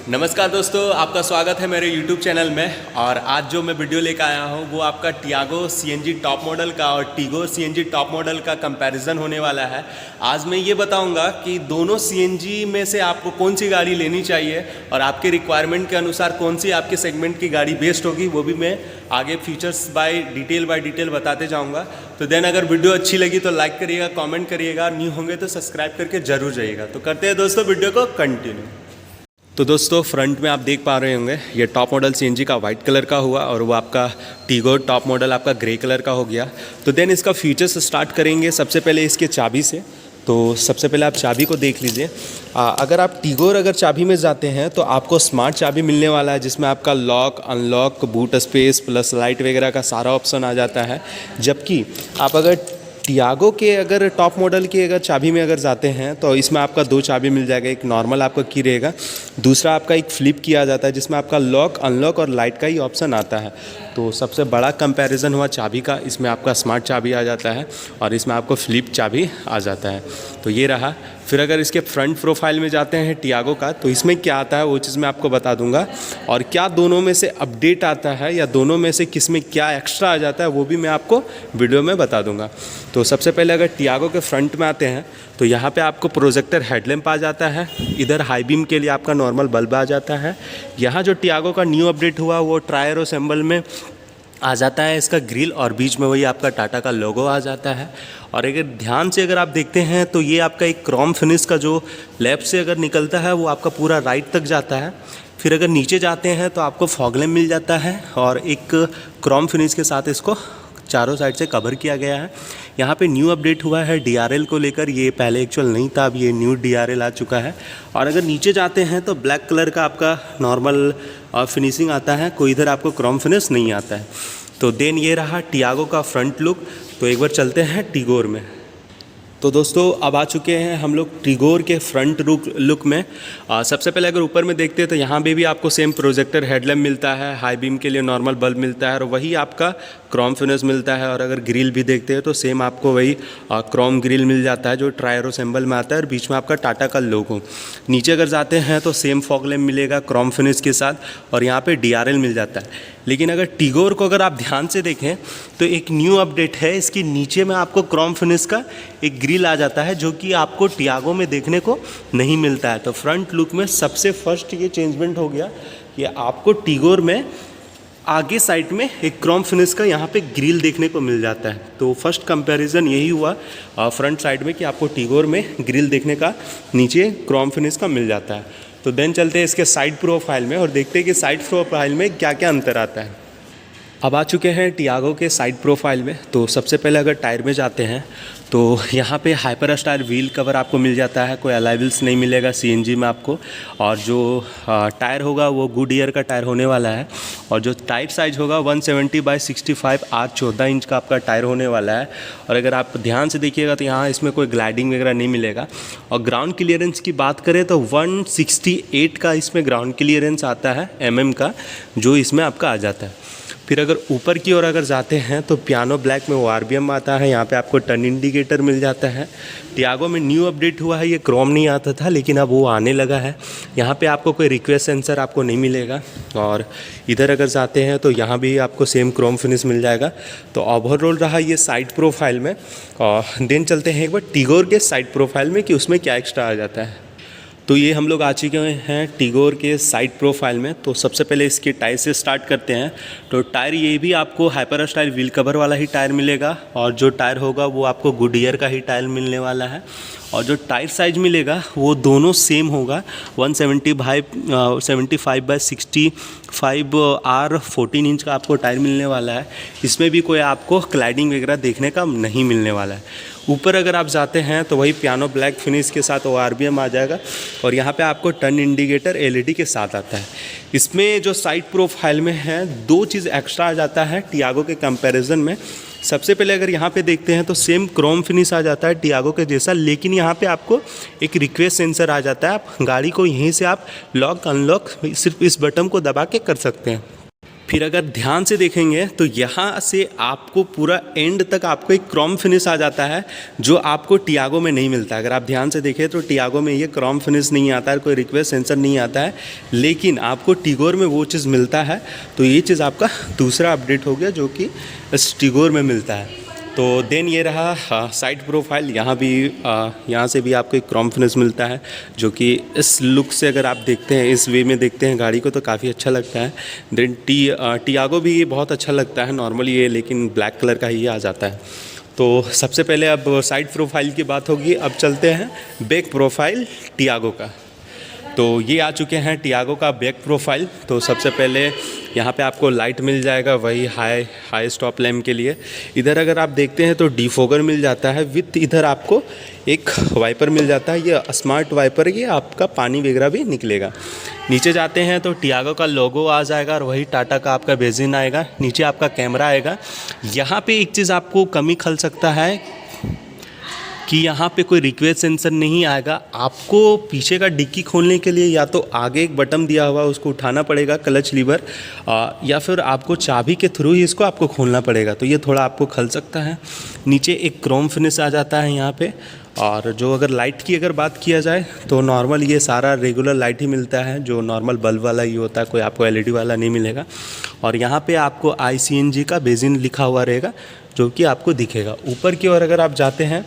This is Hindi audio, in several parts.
नमस्कार दोस्तों, आपका स्वागत है मेरे YouTube चैनल में। और आज जो मैं वीडियो लेकर आया हूँ वो आपका टियागो CNG टॉप मॉडल का और टिगो CNG टॉप मॉडल का कंपैरिजन होने वाला है। आज मैं ये बताऊंगा कि दोनों CNG में से आपको कौन सी गाड़ी लेनी चाहिए और आपके रिक्वायरमेंट के अनुसार कौन सी आपके सेगमेंट की गाड़ी बेस्ट होगी, वो भी मैं आगे फीचर्स बाय डिटेल बताते जाऊँगा। तो देन अगर वीडियो अच्छी लगी तो लाइक करिएगा, कॉमेंट करिएगा, न्यू होंगे तो सब्सक्राइब करके जरूर जाइएगा। तो करते हैं दोस्तों वीडियो को कंटिन्यू। तो दोस्तों फ्रंट में आप देख पा रहे होंगे ये टॉप मॉडल CNG का वाइट कलर का हुआ और वो आपका टिगो टॉप मॉडल आपका ग्रे कलर का हो गया। तो देन इसका फीचर्स स्टार्ट करेंगे सबसे पहले इसके चाबी से। तो सबसे पहले आप चाबी को देख लीजिए। अगर आप टिगोर अगर चाबी में जाते हैं तो आपको स्मार्ट चाबी मिलने वाला है, जिसमें आपका lock, unlock, boot space plus light वगैरह का सारा ऑप्शन आ जाता है। जबकि आप अगर टियागो के अगर टॉप मॉडल की अगर चाबी में अगर जाते हैं तो इसमें आपका दो चाबी मिल जाएगा। एक नॉर्मल आपका की रहेगा, दूसरा आपका एक फ्लिप किया जाता है जिसमें आपका लॉक, अनलॉक और लाइट का ही ऑप्शन आता है। तो सबसे बड़ा कंपैरिजन हुआ चाबी का, इसमें आपका स्मार्ट चाबी आ जाता है और इसमें आपको फ्लिप चाबी आ जाता है। तो ये रहा। फिर अगर इसके फ्रंट प्रोफाइल में जाते हैं टियागो का, तो इसमें क्या आता है वो चीज़ मैं आपको बता दूंगा। और क्या दोनों में से अपडेट आता है या दोनों में से किस में क्या एक्स्ट्रा आ जाता है वो भी मैं आपको वीडियो में बता दूंगा। तो सबसे पहले अगर टियागो के फ्रंट में आते हैं तो यहाँ पे आपको प्रोजेक्टर हेडलैम्प आ जाता है। इधर हाई बीम के लिए आपका नॉर्मल बल्ब आ जाता है। यहाँ जो टियागो का न्यू अपडेट हुआ वो ट्रायरो सिंबल में आ जाता है इसका ग्रिल, और बीच में वही आपका टाटा का लोगो आ जाता है। और अगर ध्यान से अगर आप देखते हैं तो ये आपका एक क्रोम फिनिश का जो लेफ्ट से अगर निकलता है वो आपका पूरा राइट तक जाता है। फिर अगर नीचे जाते हैं तो आपको फॉग लैम्प मिल जाता है और एक क्रोम फिनिश के साथ इसको चारों साइड से कवर किया गया है। यहाँ पे न्यू अपडेट हुआ है DRL को लेकर, ये पहले एक्चुअल नहीं था, अब ये न्यू DRL आ चुका है। और अगर नीचे जाते हैं तो ब्लैक कलर का आपका नॉर्मल फिनिशिंग आता है, कोई इधर आपको क्रोम फिनिश नहीं आता है। तो देन ये रहा टियागो का फ्रंट लुक। तो एक बार चलते हैं टिगोर में। तो दोस्तों अब आ चुके हैं हम लोग टिगोर के फ्रंट लुक में। सबसे पहले अगर ऊपर में देखते हैं तो यहाँ पे भी आपको सेम प्रोजेक्टर हेडलैम्प मिलता है, हाई बीम के लिए नॉर्मल बल्ब मिलता है और वही आपका क्रोम फिनिश मिलता है। और अगर ग्रिल भी देखते हैं तो सेम आपको वही क्रोम ग्रिल मिल जाता है जो ट्रायरो सिंबल में आता है और बीच में आपका टाटा का लोगो। नीचे अगर जाते हैं तो सेम फॉग लैम्प मिलेगा क्रोम फिनिश के साथ और यहाँ पे DRL मिल जाता है। लेकिन अगर टिगोर को अगर आप ध्यान से देखें तो एक न्यू अपडेट है, इसके नीचे में आपको क्रोम फिनिश का एक ग्रिल आ जाता है जो कि आपको टियागो में देखने को नहीं मिलता है। तो फ्रंट लुक में सबसे फर्स्ट ये चेंजमेंट हो गया कि आपको टिगोर में आगे साइड में एक क्रोम फिनिश का यहाँ पे ग्रिल देखने को मिल जाता है। तो फर्स्ट कंपैरिजन यही हुआ फ्रंट साइड में कि आपको टिगोर में ग्रिल देखने का नीचे क्रोम फिनिश का मिल जाता है। तो देन चलते हैं इसके साइड प्रोफाइल में और देखते हैं कि साइड प्रोफाइल में क्या क्या अंतर आता है। अब आ चुके हैं टियागो के साइड प्रोफाइल में। तो सबसे पहले अगर टायर में जाते हैं तो यहाँ पे हाइपर स्टार व्हील कवर आपको मिल जाता है, कोई अलॉय व्हील्स नहीं मिलेगा CNG में आपको। और जो टायर होगा वो गुडईयर का टायर होने वाला है और जो टायर साइज होगा 170/65 R14 इंच का आपका टायर होने वाला है। और अगर आप ध्यान से देखिएगा तो यहाँ इसमें कोई ग्लाइडिंग वगैरह नहीं मिलेगा। और ग्राउंड क्लियरेंस की बात करें तो 168 का इसमें ग्राउंड क्लियरेंस आता है MM का, जो इसमें आपका आ जाता है। फिर अगर ऊपर की ओर अगर जाते हैं तो पियानो ब्लैक में ORBM आता है, यहाँ पे आपको टर्न इंडिकेटर मिल जाता है। टियागो में न्यू अपडेट हुआ है, ये क्रोम नहीं आता था लेकिन अब वो आने लगा है। यहाँ पे आपको कोई रिक्वेस्ट सेंसर आपको नहीं मिलेगा। और इधर अगर जाते हैं तो यहाँ भी आपको सेम क्रोम फिनिश मिल जाएगा। तो ओवरऑल रहा ये साइड प्रोफाइल में। और देन चलते हैं एक बार टिगोर के साइड प्रोफाइल में कि उसमें क्या एक्स्ट्रा आ जाता है। तो ये हम लोग आ चुके हैं टिगोर के साइड प्रोफाइल में। तो सबसे पहले इसके टायर से स्टार्ट करते हैं। तो टायर ये भी आपको हाइपर स्टाइल व्हील कवर वाला ही टायर मिलेगा और जो टायर होगा वो आपको गुडईयर का ही टायर मिलने वाला है। और जो टायर साइज मिलेगा वो दोनों सेम होगा, 175/65 R14 इंच का आपको टायर मिलने वाला है। इसमें भी कोई आपको क्लाइडिंग वगैरह देखने का नहीं मिलने वाला है। ऊपर अगर आप जाते हैं तो वही पियानो ब्लैक फिनिश के साथ ORBM आ जाएगा और यहाँ पे आपको टर्न इंडिकेटर LED के साथ आता है। इसमें जो साइड प्रोफाइल में है दो चीज़ एक्स्ट्रा आ जाता है टियागो के कंपैरिजन में। सबसे पहले अगर यहाँ पे देखते हैं तो सेम क्रोम फिनिश आ जाता है टियागो के जैसा, लेकिन यहाँ पे आपको एक रिक्वेस्ट सेंसर आ जाता है। आप गाड़ी को यहीं से आप लॉक अनलॉक सिर्फ इस बटन को दबा के कर सकते हैं। फिर अगर ध्यान से देखेंगे तो यहाँ से आपको पूरा एंड तक आपको एक क्रोम फिनिश आ जाता है, जो आपको टियागो में नहीं मिलता। अगर आप ध्यान से देखें तो टियागो में ये क्रोम फिनिश नहीं आता है, कोई रिक्वेस्ट सेंसर नहीं आता है, लेकिन आपको टिगोर में वो चीज़ मिलता है। तो ये चीज़ आपका दूसरा अपडेट हो गया जो कि इस टिगोर में मिलता है। तो देन ये रहा साइड प्रोफाइल। यहाँ भी यहाँ से भी आपको एक क्रोम फिनिश मिलता है, जो कि इस लुक से अगर आप देखते हैं, इस वे में देखते हैं गाड़ी को, तो काफ़ी अच्छा लगता है। देन टियागो भी बहुत अच्छा लगता है नॉर्मली ये, लेकिन ब्लैक कलर का ही आ जाता है। तो सबसे पहले अब साइड प्रोफाइल की बात होगी। अब चलते हैं बैक प्रोफाइल टियागो का। तो ये आ चुके हैं टियागो का बैक प्रोफाइल। तो सबसे पहले यहाँ पे आपको लाइट मिल जाएगा, वही हाई स्टॉप लैम्प के लिए। इधर अगर आप देखते हैं तो डिफोगर मिल जाता है विथ, इधर आपको एक वाइपर मिल जाता है, ये स्मार्ट वाइपर, ये आपका पानी वगैरह भी निकलेगा। नीचे जाते हैं तो टियागो का लोगो आ जाएगा और वही टाटा का आपका बेसिन आएगा। नीचे आपका कैमरा आएगा। यहाँ पे एक चीज़ आपको कमी खल सकता है कि यहाँ पे कोई रिक्वेस्ट सेंसर नहीं आएगा। आपको पीछे का डिक्की खोलने के लिए या तो आगे एक बटन दिया हुआ उसको उठाना पड़ेगा, क्लच लीवर, या फिर आपको चाबी के थ्रू ही इसको आपको खोलना पड़ेगा। तो ये थोड़ा आपको खल सकता है। नीचे एक क्रोम फिनिश आ जाता है यहाँ पे। और जो अगर लाइट की अगर बात किया जाए तो नॉर्मल ये सारा रेगुलर लाइट ही मिलता है, जो नॉर्मल बल्ब वाला ही होता है, कोई आपको एलईडी वाला नहीं मिलेगा। और यहाँ पे आपको ICNG का बेसिन लिखा हुआ रहेगा, जो कि आपको दिखेगा। ऊपर की ओर अगर आप जाते हैं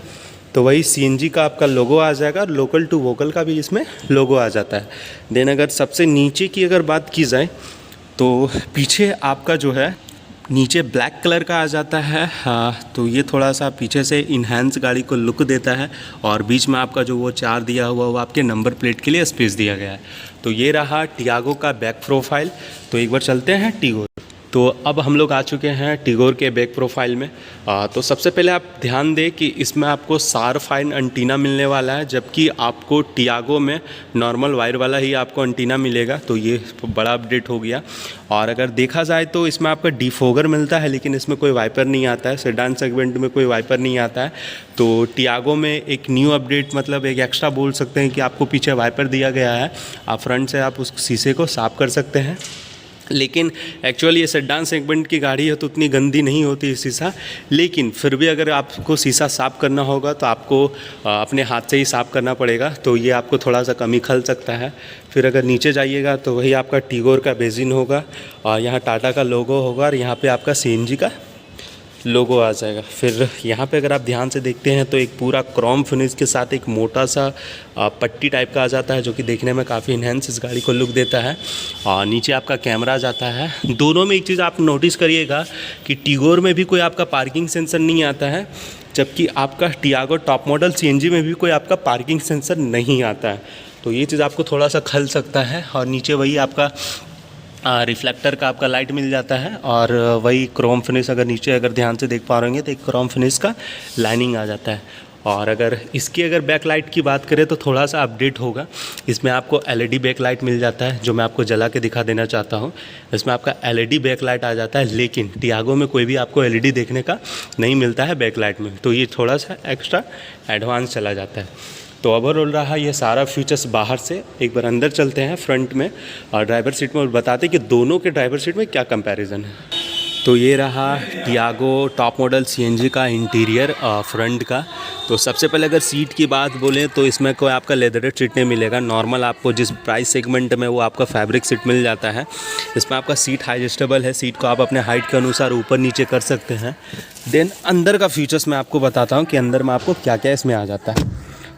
तो वही CNG का आपका लोगो आ जाएगा, लोकल टू वोकल का भी इसमें लोगो आ जाता है। देन अगर सबसे नीचे की अगर बात की जाए तो पीछे आपका जो है नीचे ब्लैक कलर का आ जाता है। हाँ, तो ये थोड़ा सा पीछे से इन्हेंस गाड़ी को लुक देता है। और बीच में आपका जो वो 4 दिया हुआ वो आपके नंबर प्लेट के लिए स्पेस दिया गया है। तो ये रहा टियागो का बैक प्रोफाइल। तो एक बार चलते हैं टिगोर। तो अब हम लोग आ चुके हैं टिगोर के बैक प्रोफाइल में। तो सबसे पहले आप ध्यान दें कि इसमें आपको सार फाइन एंटीना मिलने वाला है, जबकि आपको टियागो में नॉर्मल वायर वाला ही आपको एंटीना मिलेगा। तो ये बड़ा अपडेट हो गया। और अगर देखा जाए तो इसमें आपका डिफोगर मिलता है, लेकिन इसमें कोई वाइपर नहीं आता है। सेडान सेगमेंट में कोई वाइपर नहीं आता है। तो टियागो में एक न्यू अपडेट, मतलब एक एक्स्ट्रा बोल सकते हैं कि आपको पीछे वाइपर दिया गया है। आप फ्रंट से आप उस शीशे को साफ कर सकते हैं। लेकिन एक्चुअली ये सेडान सेगमेंट की गाड़ी है तो उतनी गंदी नहीं होती है शीशा, लेकिन फिर भी अगर आपको शीशा साफ़ करना होगा तो आपको अपने हाथ से ही साफ़ करना पड़ेगा। तो ये आपको थोड़ा सा कमी खल सकता है। फिर अगर नीचे जाइएगा तो वही आपका टिगोर का बेसिन होगा और यहाँ टाटा का लोगो होगा और यहाँ पे आपका CNG का लोगो आ जाएगा। फिर यहाँ पे अगर आप ध्यान से देखते हैं तो एक पूरा क्रोम फिनिश के साथ एक मोटा सा पट्टी टाइप का आ जाता है, जो कि देखने में काफ़ी इन्हेंस इस गाड़ी को लुक देता है। और नीचे आपका कैमरा आ जाता है। दोनों में एक चीज़ आप नोटिस करिएगा कि टिगोर में भी कोई आपका पार्किंग सेंसर नहीं आता है, जबकि आपका टियागो टॉप मॉडल CNG में भी कोई आपका पार्किंग सेंसर नहीं आता है। तो ये चीज़ आपको थोड़ा सा खल सकता है। और नीचे वही आपका रिफ्लेक्टर का आपका लाइट मिल जाता है और वही क्रोम फिनिश, अगर नीचे अगर ध्यान से देख पा रहे होंगे तो एक क्रोम फिनिश का लाइनिंग आ जाता है। और अगर इसकी अगर बैक लाइट की बात करें तो थोड़ा सा अपडेट होगा। इसमें आपको LED बैक लाइट मिल जाता है, जो मैं आपको जला के दिखा देना चाहता हूँ। इसमें आपका LED बैक लाइट आ जाता है, लेकिन टियागो में कोई भी आपको LED देखने का नहीं मिलता है बैक लाइट में। तो ये थोड़ा सा एक्स्ट्रा एडवांस चला जाता है। तो ओवरऑल रहा ये सारा फीचर्स बाहर से। एक बार अंदर चलते हैं फ्रंट में और ड्राइवर सीट में, और बताते कि दोनों के ड्राइवर सीट में क्या कंपैरिजन है। तो ये रहा टियागो टॉप मॉडल CNG का इंटीरियर फ्रंट का। तो सबसे पहले अगर सीट की बात बोलें तो इसमें कोई आपका लेदर सीट नहीं मिलेगा। नॉर्मल आपको जिस प्राइस सेगमेंट में वो आपका फैब्रिक सीट मिल जाता है। इसमें आपका सीट हाई एडजस्टेबल है, सीट को आप अपने हाइट के अनुसार ऊपर नीचे कर सकते हैं। देन अंदर का फीचर्स मैं आपको बताता हूँ कि अंदर में आपको क्या क्या इसमें आ जाता है।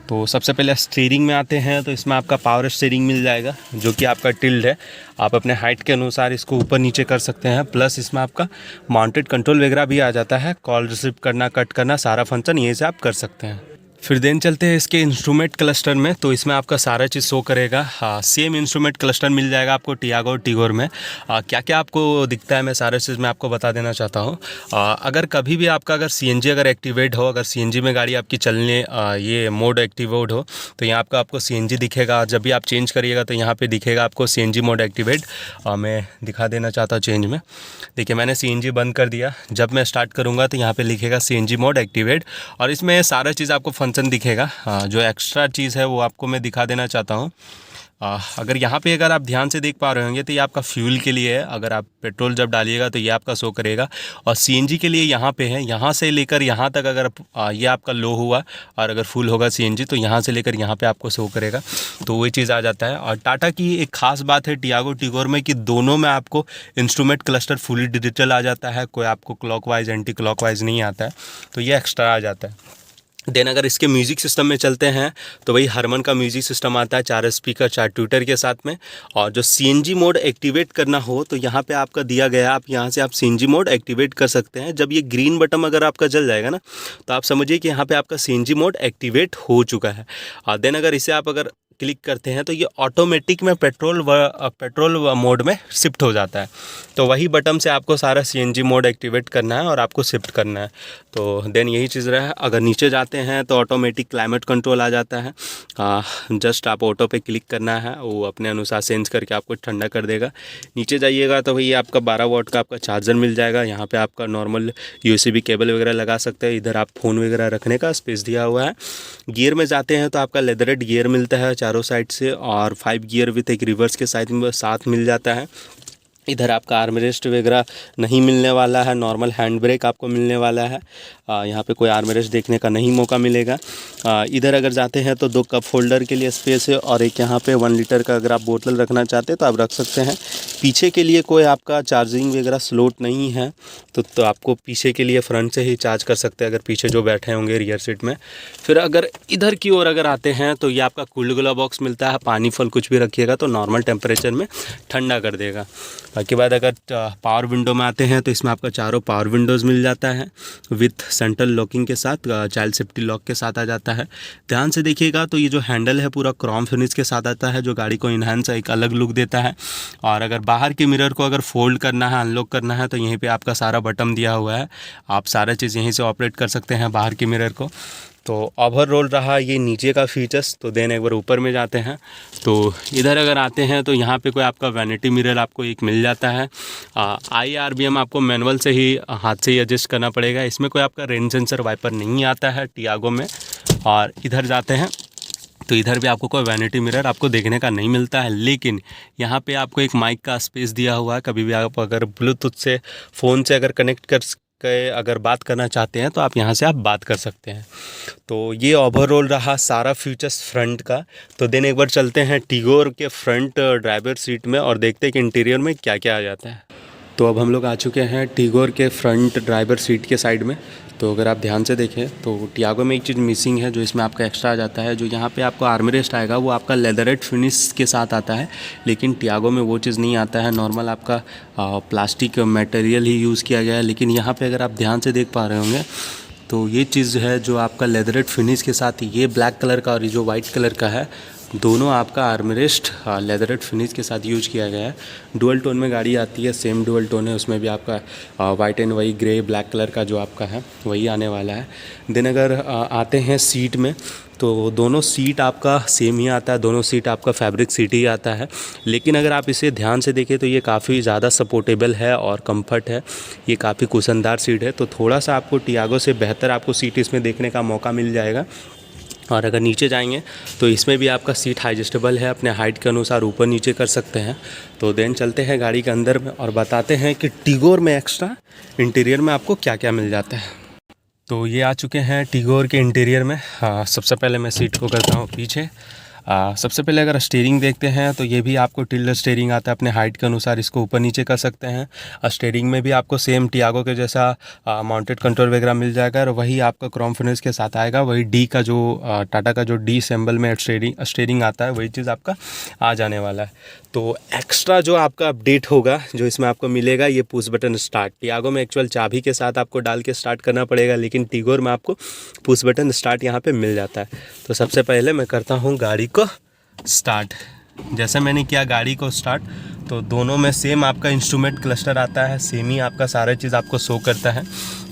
तो सबसे पहले स्टीयरिंग में आते हैं तो इसमें आपका पावर स्टीयरिंग मिल जाएगा, जो कि आपका टिल्ड है। आप अपने हाइट के अनुसार इसको ऊपर नीचे कर सकते हैं। प्लस इसमें आपका माउंटेड कंट्रोल वगैरह भी आ जाता है। कॉल रिसीव करना, कट करना, सारा फंक्शन यहीं से आप कर सकते हैं। फिर देन चलते हैं इसके इंस्ट्रूमेंट क्लस्टर में। तो इसमें आपका सारा चीज़ शो करेगा। हाँ, सेम इंस्ट्रूमेंट क्लस्टर मिल जाएगा आपको टियागो और टिगोर में। क्या क्या आपको दिखता है मैं सारा चीज़ मैं आपको बता देना चाहता हूँ। अगर कभी भी आपका अगर CNG अगर एक्टिवेट हो, अगर CNG में गाड़ी आपकी चलने ये मोड एक्टिवेट हो तो यहाँ आपको CNG दिखेगा। जब भी आप चेंज करिएगा तो यहाँ पर दिखेगा आपको CNG मोड एक्टिवेट। मैं दिखा देना चाहता हूँ चेंज में। देखिए मैंने CNG बंद कर दिया। जब मैं स्टार्ट करूँगा तो यहाँ पर लिखेगा CNG मोड एक्टिवेट और इसमें सारा चीज़ आपको फंक्शन दिखेगा। जो एक्स्ट्रा चीज़ है वो आपको मैं दिखा देना चाहता हूँ। अगर यहाँ पे अगर आप ध्यान से देख पा रहे होंगे तो ये आपका फ्यूल के लिए है। अगर आप पेट्रोल जब डालिएगा तो ये आपका शो करेगा। और सीएनजी के लिए यहाँ पे है, यहाँ से लेकर यहाँ तक अगर ये आपका लो हुआ और अगर फुल होगा सीएनजी तो यहाँ से लेकर यहाँ पे आपको शो करेगा, तो वही चीज़ आ जाता है। और टाटा की एक खास बात है टियागो टिगोर में कि दोनों में आपको इंस्ट्रूमेंट क्लस्टर फुली डिजिटल आ जाता है, कोई आपको क्लॉकवाइज एंटी क्लॉकवाइज नहीं आता है, तो ये एक्स्ट्रा आ जाता है। देन अगर इसके म्यूज़िक सिस्टम में चलते हैं तो वही हरमन का म्यूज़िक सिस्टम आता है, 4 स्पीकर 4 ट्विटर के साथ में। और जो सीएनजी मोड एक्टिवेट करना हो तो यहाँ पे आपका दिया गया है, आप यहाँ से आप सीएनजी मोड एक्टिवेट कर सकते हैं। जब ये ग्रीन बटन अगर आपका जल जाएगा ना तो आप समझिए कि यहाँ पे आपका सीएनजी मोड एक्टिवेट हो चुका है। और देन अगर इसे आप अगर क्लिक करते हैं तो ये ऑटोमेटिक में पेट्रोल मोड में शिफ्ट हो जाता है। तो वही बटन से आपको सारा सीएनजी मोड एक्टिवेट करना है और आपको शिफ्ट करना है। तो देन यही चीज़ रहा है। अगर नीचे जाते हैं तो ऑटोमेटिक क्लाइमेट कंट्रोल आ जाता है। जस्ट आप ऑटो पे क्लिक करना है, वो अपने अनुसार सेंस करके आपको ठंडा कर देगा। नीचे जाइएगा तो भई आपका 12 वॉट का आपका चार्जर मिल जाएगा। यहाँ पे आपका नॉर्मल यूएसबी केबल वगैरह लगा सकते हैं। इधर आप फ़ोन वगैरह रखने का स्पेस दिया हुआ है। गियर में जाते हैं तो आपका लेदरेट गियर मिलता है चारों साइड से, और 5 गियर विथ एक रिवर्स के साइड में साथ मिल जाता है। इधर आपका आर्मरेस्ट वगैरह नहीं मिलने वाला है, नॉर्मल हैंड ब्रेक आपको मिलने वाला है। यहाँ पे कोई आर्मरेस्ट देखने का नहीं मौका मिलेगा। इधर अगर जाते हैं तो 2 कप होल्डर के लिए स्पेस है, और एक यहाँ पे 1 लीटर का अगर आप बोतल रखना चाहते हैं तो आप रख सकते हैं। पीछे के लिए कोई आपका चार्जिंग वगैरह स्लॉट नहीं है, तो आपको पीछे के लिए फ्रंट से ही चार्ज कर सकते हैं अगर पीछे जो बैठे होंगे रियर सीट में। फिर अगर इधर की ओर अगर आते हैं तो ये आपका कूल्ड ग्लास बॉक्स मिलता है। पानी फल कुछ भी रखिएगा तो नॉर्मल टेम्परेचर में ठंडा कर देगा। उसके बाद अगर पावर विंडो में आते हैं तो इसमें आपका चारों पावर विंडोज़ मिल जाता है विथ सेंट्रल लॉकिंग के साथ, चाइल्ड सेफ्टी लॉक के साथ आ जाता है। ध्यान से देखिएगा तो ये जो हैंडल है पूरा क्रोम फिनिश के साथ आता है, जो गाड़ी को इन्हांस एक अलग लुक देता है। और अगर बाहर के मिरर को अगर फोल्ड करना है, अनलॉक करना है, तो यहीं पे आपका सारा बटन दिया हुआ है। आप सारा चीज़ यहीं से ऑपरेट कर सकते हैं बाहर के मिरर को। तो ओवरऑल रहा ये नीचे का फीचर्स। तो देन एक बार ऊपर में जाते हैं तो इधर अगर आते हैं तो यहाँ पे कोई आपका वैनिटी मिरर आपको एक मिल जाता है। IRBM आपको मैनुअल से ही हाथ से ही एडजस्ट करना पड़ेगा। इसमें कोई आपका रेन सेंसर वाइपर नहीं आता है टियागो में। और इधर जाते हैं तो इधर भी आपको कोई वैनिटी मिरर आपको देखने का नहीं मिलता है, लेकिन यहाँ पे आपको एक माइक का स्पेस दिया हुआ है। कभी भी आप अगर ब्लूटूथ से फ़ोन से अगर कनेक्ट कर के अगर बात करना चाहते हैं तो आप यहाँ से आप बात कर सकते हैं। तो ये ओवरऑल रहा सारा फीचर्स फ्रंट का। तो देन एक बार चलते हैं टिगोर के फ्रंट ड्राइवर सीट में और देखते हैं कि इंटीरियर में क्या क्या आ जाता है। तो अब हम लोग आ चुके हैं टिगोर के फ्रंट ड्राइवर सीट के साइड में। तो अगर आप ध्यान से देखें तो टियागो में एक चीज़ मिसिंग है जो इसमें आपका एक्स्ट्रा आ जाता है। जो यहाँ पे आपको आर्मरेस्ट आएगा वो आपका लेदरेट फिनिश के साथ आता है, लेकिन टियागो में वो चीज़ नहीं आता है। नॉर्मल आपका प्लास्टिक मटेरियल ही यूज़ किया गया है। लेकिन यहाँ पे अगर आप ध्यान से देख पा रहे होंगे तो ये चीज़ है जो आपका लेदरेट फिनिश के साथ, ये ब्लैक कलर का और ये जो वाइट कलर का है, दोनों आपका आर्मरेस्ट लेदरेट फिनिश के साथ यूज किया गया है। डुअल टोन में गाड़ी आती है, सेम डुअल टोन है, उसमें भी आपका वाइट एंड वही ग्रे ब्लैक कलर का जो आपका है वही आने वाला है। देन अगर आते हैं सीट में तो दोनों सीट आपका सेम ही आता है, दोनों सीट आपका फैब्रिक सीट ही आता है। लेकिन अगर आप इसे ध्यान से देखें तो ये काफ़ी ज़्यादा सपोर्टेबल है और कंफर्ट है, ये काफ़ी कुशनदार सीट है। तो थोड़ा सा आपको टियागो से बेहतर आपको सीट इसमें देखने का मौका मिल जाएगा। और अगर नीचे जाएंगे तो इसमें भी आपका सीट एडजस्टेबल है, अपने हाइट के अनुसार ऊपर नीचे कर सकते हैं। तो देन चलते हैं गाड़ी के अंदर में और बताते हैं कि टिगोर में एक्स्ट्रा इंटीरियर में आपको क्या क्या मिल जाता है। तो ये आ चुके हैं टिगोर के इंटीरियर में। सबसे पहले मैं सीट को करता हूँ पीछे। सबसे पहले अगर स्टीयरिंग देखते हैं तो ये भी आपको टिल्डर स्टीयरिंग आता है, अपने हाइट के अनुसार इसको ऊपर नीचे कर सकते हैं। स्टीयरिंग में भी आपको सेम टियागो के जैसा माउंटेड कंट्रोल वगैरह मिल जाएगा और वही आपका क्रोम फिनिश के साथ आएगा। वही डी का जो टाटा का जो डी सिंबल में स्टीयरिंग आता है वही चीज़ आपका आ जाने वाला है। तो एक्स्ट्रा जो आपका अपडेट होगा जो इसमें आपको मिलेगा ये पुश बटन स्टार्ट। टियागो में एक्चुअल चाबी के साथ आपको डाल के स्टार्ट करना पड़ेगा, लेकिन टिगोर में आपको पुश बटन स्टार्ट यहाँ पे मिल जाता है। तो सबसे पहले मैं करता हूँ गाड़ी को स्टार्ट। जैसे मैंने किया गाड़ी को स्टार्ट तो दोनों में सेम आपका इंस्ट्रूमेंट क्लस्टर आता है, सेम ही आपका सारा चीज़ आपको शो करता है।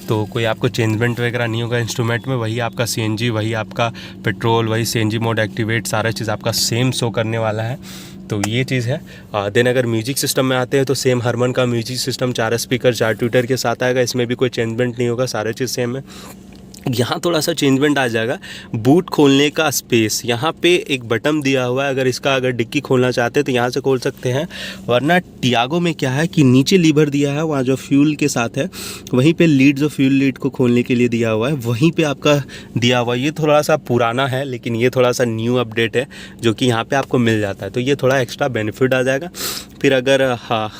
तो कोई आपको चेंजमेंट वगैरह नहीं होगा इंस्ट्रूमेंट में, वही आपका सीएनजी, वही आपका पेट्रोल, वही सीएनजी मोड एक्टिवेट, सारा चीज़ आपका सेम शो करने वाला है। तो ये चीज़ है। देन अगर म्यूजिक सिस्टम में आते हैं तो सेम हरमन का म्यूजिक सिस्टम 4 स्पीकर 4 ट्विटर के साथ आएगा। इसमें भी कोई चेंजमेंट नहीं होगा, सारा चीज़ सेम है। यहाँ थोड़ा सा चेंजमेंट आ जाएगा। बूट खोलने का स्पेस, यहाँ पे एक बटन दिया हुआ है, अगर इसका अगर डिक्की खोलना चाहते हैं तो यहाँ से खोल सकते हैं। वरना टियागो में क्या है कि नीचे लीवर दिया है, वहाँ जो फ्यूल के साथ है वहीं पे लीड, जो फ्यूल लीड को खोलने के लिए दिया हुआ है वहीं पे आपका दिया हुआ है। ये थोड़ा सा पुराना है लेकिन ये थोड़ा सा न्यू अपडेट है जो कि यहाँ पर आपको मिल जाता है, तो ये थोड़ा एक्स्ट्रा बेनिफिट आ जाएगा। फिर अगर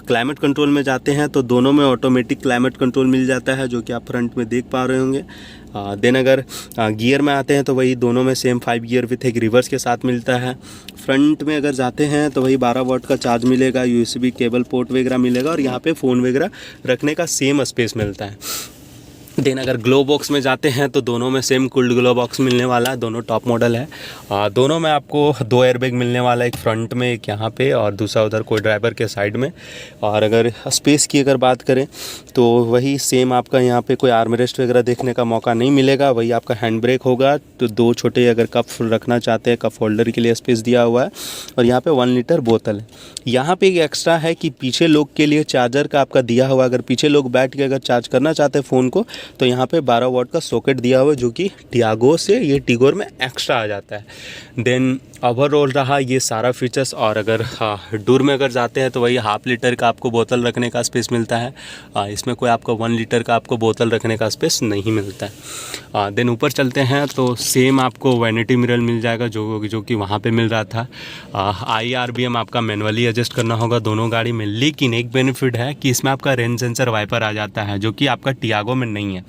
क्लाइमेट कंट्रोल में जाते हैं तो दोनों में ऑटोमेटिक क्लाइमेट कंट्रोल मिल जाता है, जो कि आप फ्रंट में देख पा रहे होंगे। देन अगर गियर में आते हैं तो वही दोनों में सेम 5 गियर विथ एक रिवर्स के साथ मिलता है। फ्रंट में अगर जाते हैं तो वही 12 वाट का चार्ज मिलेगा, USB केबल पोर्ट वगैरह मिलेगा और यहाँ पे फ़ोन वगैरह रखने का सेम स्पेस मिलता है। देन अगर ग्लो बॉक्स में जाते हैं तो दोनों में सेम कूल्ड ग्लो बॉक्स मिलने वाला है, दोनों टॉप मॉडल है। दोनों में आपको 2 एयरबैग मिलने वाला है, एक फ्रंट में एक यहाँ पे और दूसरा उधर कोई ड्राइवर के साइड में। और अगर स्पेस की अगर बात करें तो वही सेम आपका यहाँ पे कोई आर्मरेस्ट वगैरह देखने का मौका नहीं मिलेगा, वही आपका हैंड ब्रेक होगा। तो 2 छोटे अगर कप रखना चाहते हैं, कप होल्डर के लिए स्पेस दिया हुआ है और यहाँ पे 1 लीटर बोतल है। यहाँ पे एक एक्स्ट्रा है कि पीछे लोग के लिए चार्जर का आपका दिया हुआ, अगर पीछे लोग बैठ के अगर चार्ज करना चाहते हैं फ़ोन को तो यहाँ पे 12 वाट का सॉकेट दिया हुआ है, जो कि टियागो से ये टिगोर में एक्स्ट्रा आ जाता है। देन ओवरऑल रहा ये सारा फीचर्स। और अगर डूर में अगर जाते हैं तो वही 1/2 लीटर का आपको बोतल रखने का स्पेस मिलता है, इसमें कोई आपको 1 लीटर का आपको बोतल रखने का स्पेस नहीं मिलता है। देन ऊपर चलते हैं तो सेम आपको वैनिटी मिरर मिल जाएगा जो कि वहाँ पे मिल रहा था। IRBM आपका मैनुअली एडजस्ट करना होगा दोनों गाड़ी में, लेकिन एक बेनिफिट है कि इसमें आपका रेन सेंसर वाइपर आ जाता है, जो कि आपका टियागो में नहीं है।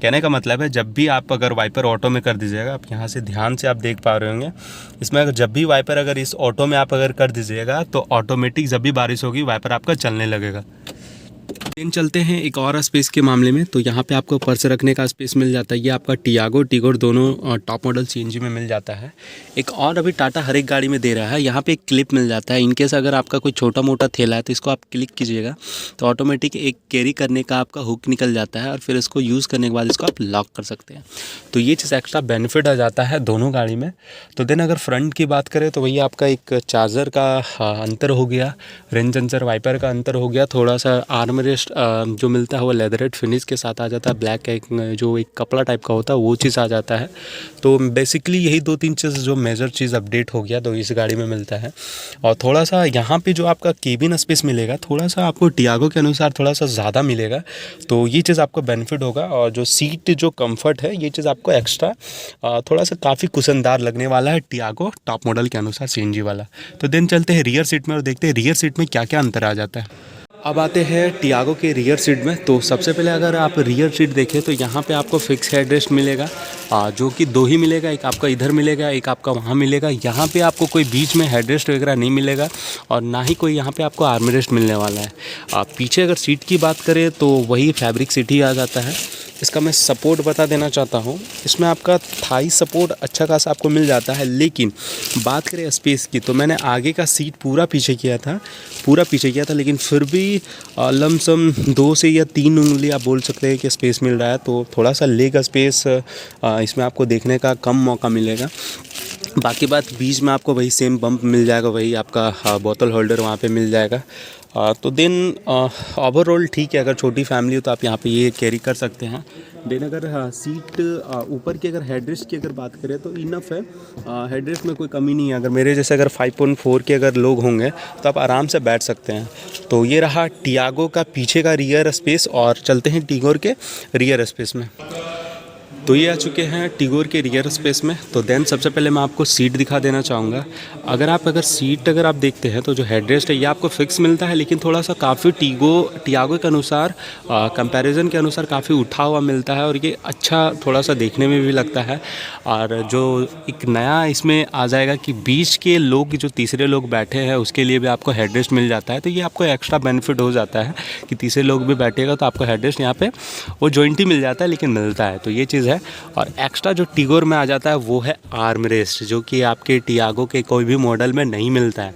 कहने का मतलब है जब भी आप अगर वाइपर ऑटो में कर दीजिएगा, आप यहाँ से ध्यान से आप देख पा रहे होंगे, इसमें अगर जब भी वाइपर अगर इस ऑटो में आप अगर कर दीजिएगा तो ऑटोमेटिक जब भी बारिश होगी वाइपर आपका चलने लगेगा। देन चलते हैं एक और स्पेस के मामले में, तो यहाँ पे आपको पर्स रखने का स्पेस मिल जाता है। ये आपका टियागो टिगोर दोनों टॉप मॉडल CNG में मिल जाता है। एक और अभी टाटा हर एक गाड़ी में दे रहा है, यहाँ पे एक क्लिप मिल जाता है। इनकेस अगर आपका कोई छोटा मोटा थैला है तो इसको आप क्लिक कीजिएगा तो ऑटोमेटिक एक कैरी करने का आपका हुक निकल जाता है और फिर इसको यूज़ करने के बाद इसको आप लॉक कर सकते हैं। तो ये चीज़ एक्स्ट्रा बेनिफिट आ जाता है दोनों गाड़ी में। तो देन अगर फ्रंट की बात करें तो वही आपका एक चार्जर का अंतर हो गया, रेन सेंसर वाइपर का अंतर हो गया, थोड़ा सा आर्मरेस्ट जो मिलता है वो लेदरेट फिनिश के साथ आ जाता है, ब्लैक एक जो एक कपड़ा टाइप का होता है वो चीज़ आ जाता है। तो बेसिकली यही 2-3 चीज़ जो मेजर चीज़ अपडेट हो गया तो इस गाड़ी में मिलता है। और थोड़ा सा यहाँ पे जो आपका केबिन स्पेस मिलेगा थोड़ा सा आपको टियागो के अनुसार थोड़ा सा ज़्यादा मिलेगा, तो ये चीज़ आपको बेनिफिट होगा। और जो सीट जो कंफर्ट है ये चीज़ आपको एक्स्ट्रा थोड़ा सा काफ़ी कुशनदार लगने वाला है टियागो टॉप मॉडल के अनुसार CNG वाला। तो देन चलते हैं रियर सीट में और देखते हैं रियर सीट में क्या क्या अंतर आ जाता है। अब आते हैं टियागो के रियर सीट में। तो सबसे पहले अगर आप रियर सीट देखें तो यहाँ पे आपको फिक्स हेडरेस्ट मिलेगा, जो कि 2 ही मिलेगा, एक आपका इधर मिलेगा, एक आपका वहाँ मिलेगा। यहाँ पे आपको कोई बीच में हेडरेस्ट वगैरह नहीं मिलेगा और ना ही कोई यहाँ पे आपको आर्मरेस्ट मिलने वाला है। पीछे अगर सीट की बात करें तो वही फैब्रिक सीट ही आ जाता है। इसका मैं सपोर्ट बता देना चाहता हूँ, इसमें आपका थाई सपोर्ट अच्छा खासा आपको मिल जाता है। लेकिन बात करें स्पेस की तो मैंने आगे का सीट पूरा पीछे किया था, लेकिन फिर भी लमसम 2 से या 3 उंगली आप बोल सकते हैं कि स्पेस मिल रहा है। तो थोड़ा सा लेग स्पेस इसमें आपको देखने का कम मौका मिलेगा। बाकी बात बीच में आपको वही सेम बम्प मिल जाएगा, वही आपका बोतल होल्डर वहाँ पे मिल जाएगा। तो देन ओवरऑल ठीक है, अगर छोटी फैमिली हो तो आप यहाँ पे ये कैरी कर सकते हैं। देन अगर सीट ऊपर की अगर हेडरेस्ट की अगर बात करें तो इनफ है, हेडरेस्ट में कोई कमी नहीं है। अगर मेरे जैसे अगर 5.4 के अगर लोग होंगे तो आप आराम से बैठ सकते हैं। तो ये रहा टियागो का पीछे का रियर स्पेस। और चलते हैं टिगोर के रियर स्पेस में। तो ये आ चुके हैं टिगोर के रियर स्पेस में। तो देन सबसे पहले मैं आपको सीट दिखा देना चाहूँगा। अगर सीट अगर आप देखते हैं तो जो हेडरेस्ट है ये आपको फिक्स मिलता है, लेकिन थोड़ा सा काफ़ी टियागो के अनुसार कंपैरिजन के अनुसार काफ़ी उठा हुआ मिलता है और ये अच्छा थोड़ा सा देखने में भी लगता है। और जो एक नया इसमें आ जाएगा कि बीच के लोग जो तीसरे लोग बैठे हैं उसके लिए भी आपको हेडरेस्ट मिल जाता है। तो ये आपको एक्स्ट्रा बेनिफिट हो जाता है कि तीसरे लोग भी बैठेगा तो आपको हेडरेस्ट यहाँ पे वो जॉइंटी मिल जाता है, लेकिन मिलता है। तो ये चीज़ है। और एक्स्ट्रा जो टिगोर में आ जाता है वो है आर्म रेस्ट, जो कि आपके टियागो के कोई भी मॉडल में नहीं मिलता है।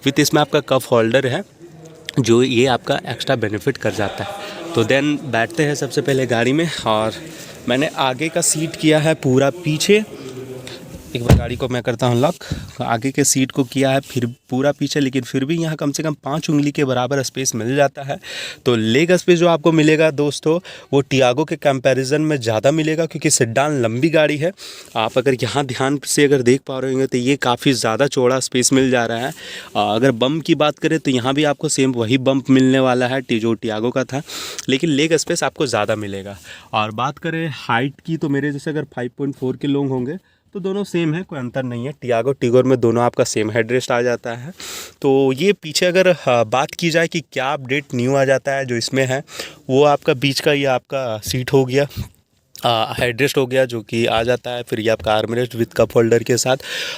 विथ इसमें आपका कप होल्डर है जो ये आपका एक्स्ट्रा बेनिफिट कर जाता है। तो देन बैठते हैं सबसे पहले गाड़ी में। और मैंने आगे का सीट किया है पूरा पीछे, एक बार गाड़ी को मैं करता हूँ लॉक। आगे के सीट को किया है फिर पूरा पीछे, लेकिन फिर भी यहाँ कम से कम 5 उंगली के बराबर स्पेस मिल जाता है। तो लेग स्पेस जो आपको मिलेगा दोस्तों वो टियागो के कंपैरिजन में ज़्यादा मिलेगा, क्योंकि सेडान लंबी गाड़ी है। आप अगर यहाँ ध्यान से अगर देख पा रहे होंगे तो ये काफ़ी ज़्यादा चौड़ा स्पेस मिल जा रहा है। अगर बम्प की बात करें तो यहाँ भी आपको सेम वही बम्प मिलने वाला है जो टियागो का था, लेकिन लेग स्पेस आपको ज़्यादा मिलेगा। और बात करें हाइट की तो मेरे जैसे अगर 5.4 के लोग होंगे तो दोनों सेम है, कोई अंतर नहीं है। टियागो टिगोर में दोनों आपका सेम हेडरेस्ट आ जाता है। तो ये पीछे अगर बात की जाए कि क्या अपडेट न्यू आ जाता है जो इसमें है, वो आपका बीच का ये आपका सीट हो गया, हेडरेस्ट हो गया जो कि आ जाता है। फिर ये आपका आर्मरेस्ट विद कप होल्डर के साथ।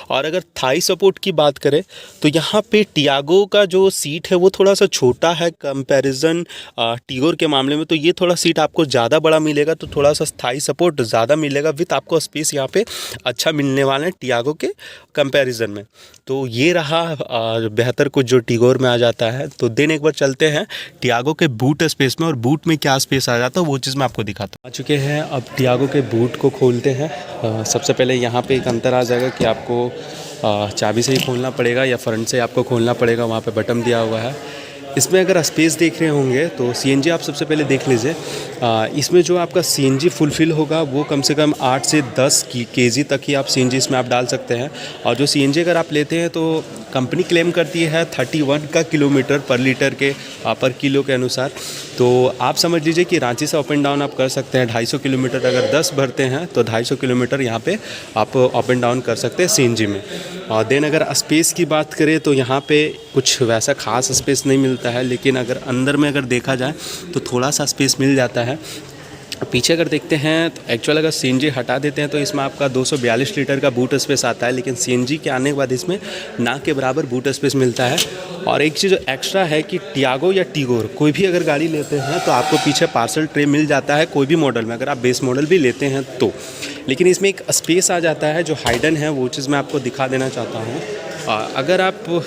और अगर थाई सपोर्ट की बात करें तो यहाँ पे टियागो का जो सीट है वो थोड़ा सा छोटा है कंपैरिजन टिगोर के मामले में। तो ये थोड़ा सीट आपको ज़्यादा बड़ा मिलेगा, तो थोड़ा सा थाई सपोर्ट ज़्यादा मिलेगा, विथ आपको स्पेस यहाँ पे अच्छा मिलने वाला है टियागो के कंपैरिजन में। तो ये रहा बेहतर कुछ जो टिगोर में आ जाता है। तो देन एक बार चलते हैं टियागो के बूट स्पेस में, और बूट में क्या स्पेस आ जाता है वो चीज़ मैं आपको दिखाता हूँ। आ चुके हैं, अब टियागो के बूट को खोलते हैं। सबसे पहले यहाँ पे एक अंतर आ जाएगा कि आपको चाबी से ही खोलना पड़ेगा या फ्रंट से आपको खोलना पड़ेगा। वहाँ पे बटन दिया हुआ है। इसमें अगर स्पेस देख रहे होंगे तो सीएनजी आप सबसे पहले देख लीजिए। इसमें जो आपका सीएनजी फुलफिल होगा वो कम से कम 8 से 10 केजी तक ही आप सीएनजी इसमें आप डाल सकते हैं। और जो सीएनजी अगर आप लेते हैं तो कंपनी क्लेम करती है 31 का किलोमीटर पर लीटर के पर किलो के अनुसार। तो आप समझ लीजिए कि रांची से अप एंड डाउन आप कर सकते हैं 250 किलोमीटर। अगर 10 भरते हैं तो 250 किलोमीटर यहाँ पे आप अप एंड डाउन कर सकते हैं सीएनजी में। और देन अगर स्पेस की बात करें तो यहाँ पे कुछ वैसा खास स्पेस नहीं मिलता है, लेकिन अगर अंदर में अगर देखा जाए तो थोड़ा सा स्पेस मिल जाता है। पीछे अगर देखते हैं तो एक्चुअल अगर सीएनजी हटा देते हैं तो इसमें आपका 242 लीटर का बूट स्पेस आता है, लेकिन सीएनजी के आने के बाद इसमें ना के बराबर बूट स्पेस मिलता है। और एक चीज़ एक्स्ट्रा है कि टियागो या टिगोर कोई भी अगर गाड़ी लेते हैं तो आपको पीछे पार्सल ट्रे मिल जाता है कोई भी मॉडल में, अगर आप बेस मॉडल भी लेते हैं तो। लेकिन इसमें एक स्पेस आ जाता है जो हाइडन है, वो चीज़ मैं आपको दिखा देना चाहता हूँ। अगर आप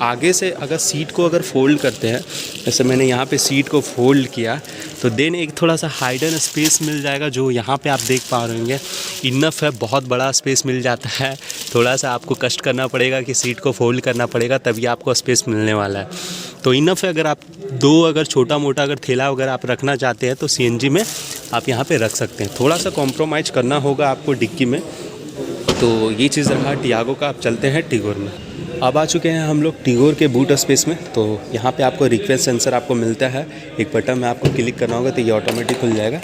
आगे से अगर सीट को अगर फोल्ड करते हैं, जैसे मैंने यहाँ पे सीट को फोल्ड किया, तो देन एक थोड़ा सा हाइडन स्पेस मिल जाएगा जो यहाँ पे आप देख पा रहे होंगे। इनफ है, बहुत बड़ा स्पेस मिल जाता है। थोड़ा सा आपको कष्ट करना पड़ेगा कि सीट को फोल्ड करना पड़ेगा, तभी आपको स्पेस मिलने वाला है। तो इनफ है। अगर आप अगर छोटा मोटा अगर थैला वगैरह आप रखना चाहते हैं तो सीएनजी में आप यहाँ पर रख सकते हैं। थोड़ा सा कॉम्प्रोमाइज़ करना होगा आपको डिक्की में। तो ये चीज़ रहा टियागो का। आप चलते हैं टिगोर में। अब आ चुके हैं हम लोग टिगोर के बूट स्पेस में। तो यहाँ पे आपको रिक्वेस्ट सेंसर आपको मिलता है, एक बटन में आपको क्लिक करना होगा तो ये ऑटोमेटिक खुल जाएगा।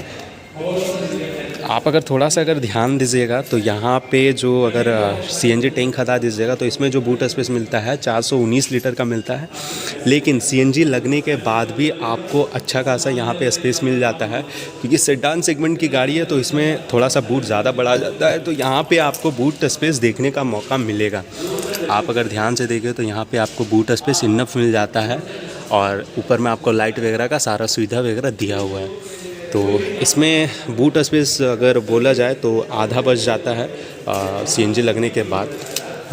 आप अगर थोड़ा सा अगर ध्यान दीजिएगा तो यहाँ पे जो अगर सीएनजी टैंक हटा दीजिएगा तो इसमें जो बूट स्पेस मिलता है 419 लीटर का मिलता है, लेकिन सीएनजी लगने के बाद भी आपको अच्छा खासा यहाँ पे स्पेस मिल जाता है, क्योंकि सेडान सेगमेंट की गाड़ी है तो इसमें थोड़ा सा बूट ज़्यादा बढ़ा जाता है। तो यहाँ पे आपको बूट स्पेस देखने का मौका मिलेगा। आप अगर ध्यान से देखें तो यहाँ पे आपको बूट स्पेस इनफ मिल जाता है, और ऊपर में आपको लाइट वगैरह का सारा सुविधा वगैरह दिया हुआ है। तो इसमें बूट स्पेस अगर बोला जाए तो आधा बच जाता है सीएनजी लगने के बाद।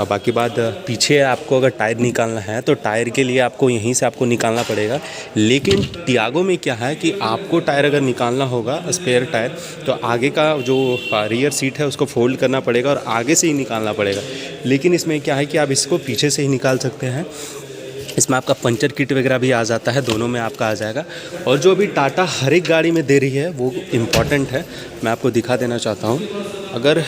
बाकी बात पीछे आपको अगर टायर निकालना है तो टायर के लिए आपको यहीं से आपको निकालना पड़ेगा। लेकिन टियागो में क्या है कि आपको टायर अगर निकालना होगा स्पेयर टायर तो आगे का जो रियर सीट है उसको फोल्ड करना पड़ेगा और आगे से ही निकालना पड़ेगा। लेकिन इसमें क्या है कि आप इसको पीछे से ही निकाल सकते हैं। इसमें आपका पंचर किट वगैरह भी आ जाता है, दोनों में आपका आ जाएगा। और जो अभी टाटा हर एक गाड़ी में दे रही है वो इम्पॉर्टेंट है, मैं आपको दिखा देना चाहता हूँ। अगर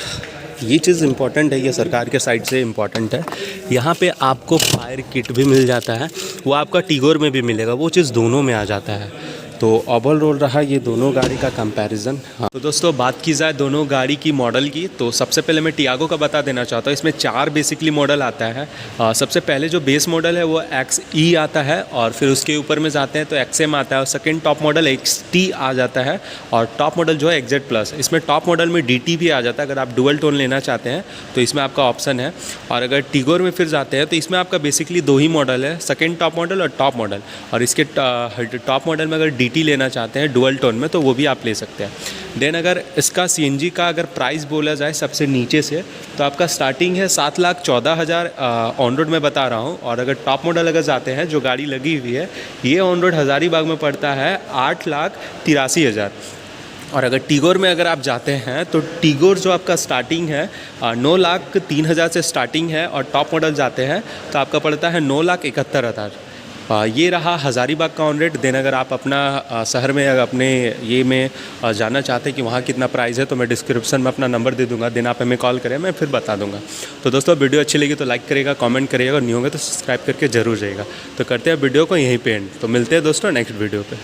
ये चीज़ इम्पॉर्टेंट है, ये सरकार के साइड से इम्पॉर्टेंट है। यहाँ पे आपको फायर किट भी मिल जाता है, वो आपका टिगोर में भी मिलेगा, वो चीज़ दोनों में आ जाता है। तो ओवरऑल रहा ये दोनों गाड़ी का कंपैरिजन। हाँ, तो दोस्तों बात की जाए दोनों गाड़ी की मॉडल की, तो सबसे पहले मैं टियागो का बता देना चाहता हूँ। इसमें 4 बेसिकली मॉडल आता है। सबसे पहले जो बेस मॉडल है वो XE आता है, और फिर उसके ऊपर में जाते हैं तो XM आता है, और सेकंड टॉप मॉडल XT आ जाता है, और टॉप मॉडल जो है XZ प्लस। इसमें टॉप मॉडल में DT भी आ जाता है, अगर आप डुअल टोन लेना चाहते हैं तो इसमें आपका ऑप्शन है। और अगर टिगोर में फिर जाते हैं तो इसमें आपका बेसिकली 2 ही मॉडल है, सेकेंड टॉप मॉडल और टॉप मॉडल। और इसके टॉप मॉडल में अगर DT लेना चाहते हैं डुअल टोन में तो वो भी आप ले सकते हैं। देन अगर इसका CNG का अगर प्राइस बोला जाए सबसे नीचे से तो आपका स्टार्टिंग है 7,14,000 ऑन रोड में बता रहा हूँ। और अगर टॉप मॉडल अगर जाते हैं जो गाड़ी लगी हुई है ये ऑन रोड हज़ारीबाग में पड़ता है 8,83,000। और अगर टीगोर में अगर आप जाते हैं तो टीगोर जो आपका स्टार्टिंग है 9,03,000 से स्टार्टिंग है, और टॉप मॉडल जाते हैं तो आपका पड़ता है 9,71,000। ये रहा हज़ारीबाग का ऑन रेट। देन अगर आप अपना शहर में अगर अपने ये में जानना चाहते हैं कि वहाँ कितना प्राइस है, तो मैं डिस्क्रिप्शन में अपना नंबर दे दूँगा। देन आप हमें कॉल करें, मैं फिर बता दूँगा। तो दोस्तों वीडियो अच्छी लगी तो लाइक करिएगा, कमेंट करिएगा, और नहीं होंगे तो सब्सक्राइब करके ज़रूर जाइएगा। तो करते हैं वीडियो को यहीं पे एंड। तो मिलते हैं दोस्तों नेक्स्ट वीडियो पे।